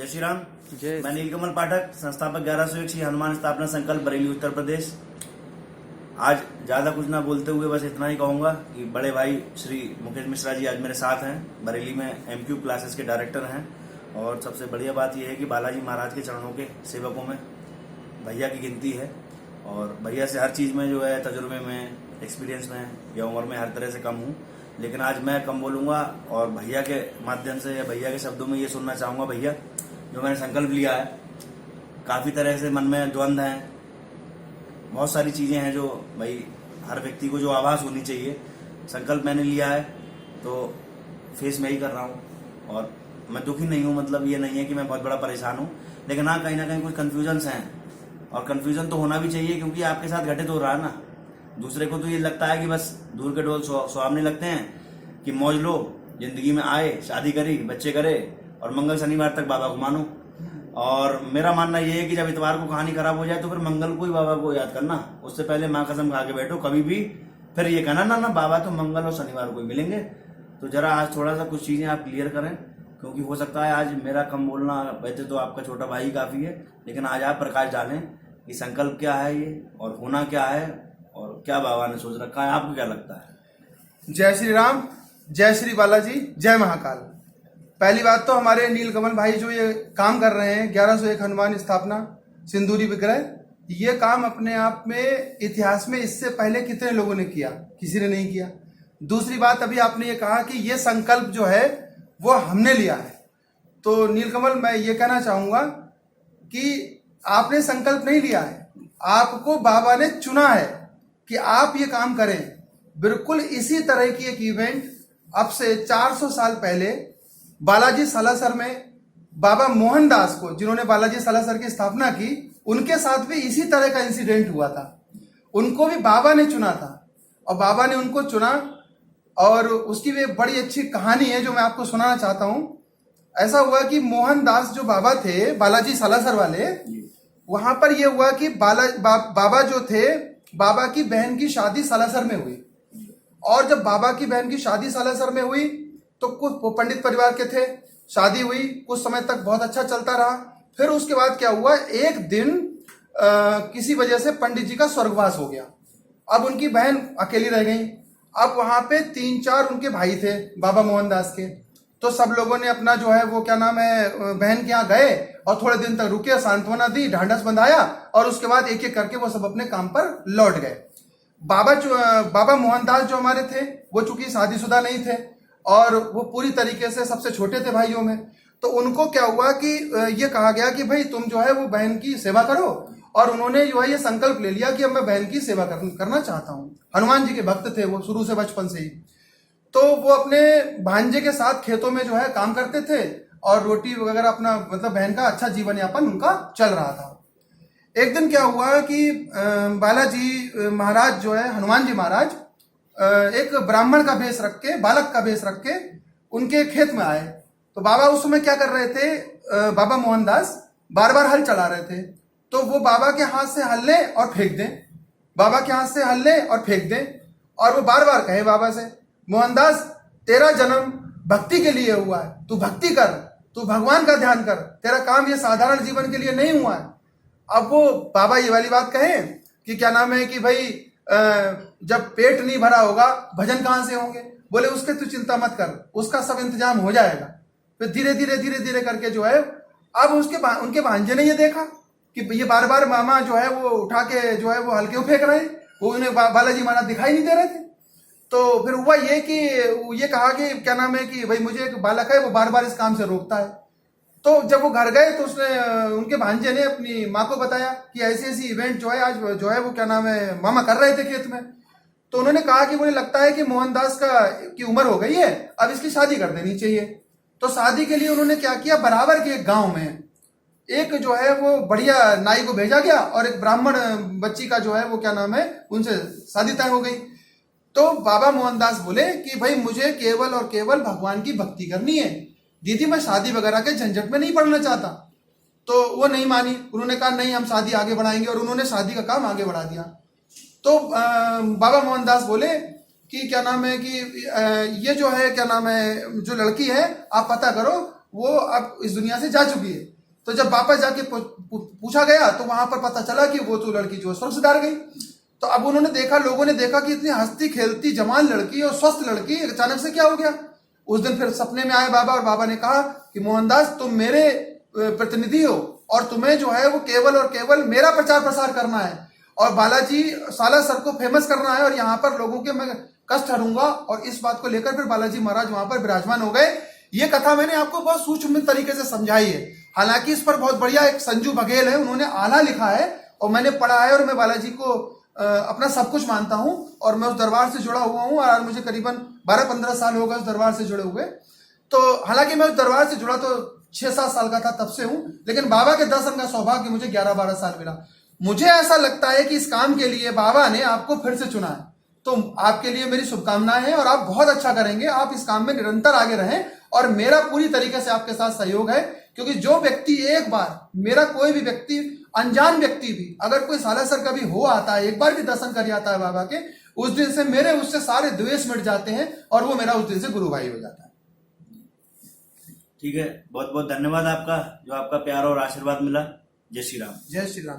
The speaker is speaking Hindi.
जय श्री राम। जय। मैं नीलकमल पाठक, संस्थापक 1101 श्री हनुमान स्थापना संकल्प बरेली उत्तर प्रदेश। आज ज्यादा कुछ ना बोलते हुए बस इतना ही कहूंगा कि बड़े भाई श्री मुकेश मिश्रा जी आज मेरे साथ हैं। बरेली में एमक्यू क्लासेस के डायरेक्टर हैं और सबसे बढ़िया बात यह है कि बालाजी महाराज के चरणों के सेवकों में भैया की गिनती है और भैया से हर चीज़ में जो है तजुर्बे में, एक्सपीरियंस में या उम्र में हर तरह से कम हूँ। लेकिन आज मैं कम बोलूँगा और भैया के माध्यम से या भैया के शब्दों में ये सुनना चाहूँगा। भैया, जो मैंने संकल्प लिया है, काफ़ी तरह से मन में द्वंद्व हैं, बहुत सारी चीज़ें हैं जो भाई हर व्यक्ति को जो आभास होनी चाहिए। संकल्प मैंने लिया है तो फेस मैं ही कर रहा हूँ और मैं दुखी नहीं हूँ। मतलब ये नहीं है कि मैं बहुत बड़ा परेशान हूँ, लेकिन हाँ कहीं ना कहीं कुछ कन्फ्यूजन्स हैं और कन्फ्यूजन तो होना भी चाहिए क्योंकि आपके साथ घटित हो रहा है ना। दूसरे को तो ये लगता है कि बस दूर के ढोल सुहावने लगते हैं कि मौज लो, जिंदगी में आए, शादी करी, बच्चे करे और मंगल शनिवार तक बाबा को मानो। और मेरा मानना ये है कि जब इतवार को कहानी खराब हो जाए तो फिर मंगल को ही बाबा को याद करना। उससे पहले माँ कसम खा के बैठो कभी भी फिर ये कहना ना बाबा तो मंगल और शनिवार को ही मिलेंगे। तो जरा आज थोड़ा सा कुछ चीजें आप क्लियर करें क्योंकि हो सकता है आज मेरा कम बोलना, वैसे तो आपका छोटा भाई काफी है, लेकिन आज आप प्रकाश डालें कि संकल्प क्या है ये और होना क्या है और क्या बाबा ने सोच रखा है। आपको क्या लगता है? जय श्री राम, जय श्री बालाजी, जय महाकाल। पहली बात तो हमारे नीलकमल भाई जो ये काम कर रहे हैं 1101 हनुमान स्थापना सिंदूरी विग्रह, ये काम अपने आप में इतिहास में इससे पहले कितने लोगों ने किया? किसी ने नहीं किया। दूसरी बात, अभी आपने ये कहा कि ये संकल्प जो है वो हमने लिया है, तो नीलकमल मैं ये कहना चाहूंगा कि आपने संकल्प नहीं लिया है, आपको बाबा ने चुना है कि आप ये काम करें। बिल्कुल इसी तरह की एक इवेंट अब से 400 साल पहले बालाजी सालासर में बाबा मोहनदास को, जिन्होंने बालाजी सालासर की स्थापना की, उनके साथ भी इसी तरह का इंसिडेंट हुआ था। उनको भी बाबा ने चुना था और बाबा ने उनको चुना और उसकी भी बड़ी अच्छी कहानी है जो मैं आपको सुनाना चाहता हूं। ऐसा हुआ कि मोहनदास जो बाबा थे बालाजी सालासर वाले, वहां पर यह हुआ कि बाबा जो थे, बाबा की बहन की शादी सालासर में हुई और जब बाबा की बहन की शादी सालासर में हुई तो कुछ पंडित परिवार के थे, शादी हुई, कुछ समय तक बहुत अच्छा चलता रहा। फिर उसके बाद क्या हुआ, एक दिन किसी वजह से पंडित जी का स्वर्गवास हो गया। अब उनकी बहन अकेली रह गई। अब वहां पे 3-4 उनके भाई थे बाबा मोहनदास के, तो सब लोगों ने अपना जो है वो क्या नाम है बहन के यहाँ गए और थोड़े दिन तक रुके, सांत्वना दी, ढांढस बंधाया और उसके बाद एक एक करके वो सब अपने काम पर लौट गए। बाबा मोहनदास जो हमारे थे वो चूंकि शादीशुदा नहीं थे और वो पूरी तरीके से सबसे छोटे थे भाइयों में, तो उनको क्या हुआ कि ये कहा गया कि भाई तुम जो है वो बहन की सेवा करो, और उन्होंने जो है ये संकल्प ले लिया कि अब मैं बहन की सेवा करना चाहता हूँ। हनुमान जी के भक्त थे वो शुरू से, बचपन से ही। तो वो अपने भांजे के साथ खेतों में जो है काम करते थे और रोटी वगैरह अपना, मतलब बहन का अच्छा जीवन यापन उनका चल रहा था। एक दिन क्या हुआ कि बालाजी महाराज जो है, हनुमान जी महाराज एक ब्राह्मण का भेष रख के, बालक का भेष रख के उनके खेत में आए। तो बाबा उस समय क्या कर रहे थे, बाबा मोहनदास बार बार हल चला रहे थे। तो वो बाबा के हाथ से हल ले और फेंक दें, बाबा के हाथ से हल ले और फेंक दें, और वो बार बार कहे बाबा से, मोहनदास तेरा जन्म भक्ति के लिए हुआ है, तू भक्ति कर, तू भगवान का ध्यान कर, तेरा काम ये साधारण जीवन के लिए नहीं हुआ है। अब वो बाबा ये वाली बात कहे कि क्या नाम है कि भाई जब पेट नहीं भरा होगा भजन कहां से होंगे। बोले उसके तू चिंता मत कर, उसका सब इंतजाम हो जाएगा। फिर धीरे धीरे करके जो है, अब उनके भांजे ने ये देखा कि ये बार बार मामा जो है वो उठा के जो है वो हल्के फेंक रहे, वो उन्हें बालाजी महाराज दिखाई नहीं दे रहे थे। तो फिर हुआ ये कि ये कहा कि क्या नाम है कि भाई मुझे एक बालक है वो बार बार इस काम से रोकता है। तो जब वो घर गए तो उसने, उनके भांजे ने अपनी माँ को बताया कि ऐसी ऐसी इवेंट जो है आज जो है वो क्या नाम है मामा कर रहे थे खेत में। तो उन्होंने कहा कि मुझे लगता है कि मोहनदास की उम्र हो गई है, अब इसकी शादी कर देनी चाहिए। तो शादी के लिए उन्होंने क्या किया, बराबर के एक गांव में एक जो है वो बढ़िया नाई को भेजा गया और एक ब्राह्मण बच्ची का जो है वो क्या नाम है उनसे शादी तय हो गई। तो बाबा मोहनदास बोले कि भाई मुझे केवल और केवल भगवान की भक्ति करनी है, दीदी मैं शादी वगैरह के झंझट में नहीं पड़ना चाहता। तो वो नहीं मानी, उन्होंने कहा नहीं हम शादी आगे बढ़ाएंगे, और उन्होंने शादी का काम आगे बढ़ा दिया। तो बाबा मोहनदास बोले कि क्या नाम है कि ये जो है क्या नाम है जो लड़की है आप पता करो वो अब इस दुनिया से जा चुकी है। तो जब वापस जाके पूछा गया तो वहां पर पता चला कि वो तो लड़की जो स्वर्ग सिधार गई। तो अब उन्होंने देखा, लोगों ने देखा कि इतनी हंसती खेलती जवान लड़की और स्वस्थ लड़की अचानक से क्या हो गया। उस दिन फिर सपने में आए बाबा और बाबा ने कहा कि मोहनदास तुम मेरे प्रतिनिधि हो और तुम्हें जो है वो केवल और केवल मेरा प्रचार प्रसार करना है और बालाजी सालासर को फेमस करना है और यहाँ पर लोगों के मैं कष्ट हरूंगा। और इस बात को लेकर फिर बालाजी महाराज वहां पर विराजमान हो गए। ये कथा मैंने आपको बहुत सूक्ष्म तरीके से समझाई है। हालांकि इस पर बहुत बढ़िया एक संजू बघेल है, उन्होंने आला लिखा है और मैंने पढ़ा है और मैं बालाजी को अपना सब कुछ मानता हूं और मैं उस दरबार से जुड़ा हुआ हूं और आज मुझे करीबन 12-15 साल हो गए उस दरबार से जुड़े हुए। तो हालांकि मैं उस दरबार से जुड़ा तो 6-7 साल का था तब से हूं, लेकिन बाबा के दर्शन का सौभाग्य मुझे 11-12 साल मिला। मुझे ऐसा लगता है कि इस काम के लिए बाबा ने आपको फिर से चुना है, तो आपके लिए मेरी शुभकामनाएं हैं और आप बहुत अच्छा करेंगे। आप इस काम में निरंतर आगे रहें और मेरा पूरी तरीके से आपके साथ सहयोग है, क्योंकि जो व्यक्ति एक बार, मेरा कोई भी व्यक्ति, अनजान व्यक्ति भी अगर कोई सालासर कभी हो आता है, एक बार भी दर्शन कर जाता है बाबा के, उस दिन से मेरे उससे सारे द्वेष मिट जाते हैं और वो मेरा उस दिन से गुरु भाई हो जाता है। ठीक है, बहुत बहुत धन्यवाद आपका, जो आपका प्यार और आशीर्वाद मिला। जय श्री राम। जय श्री राम।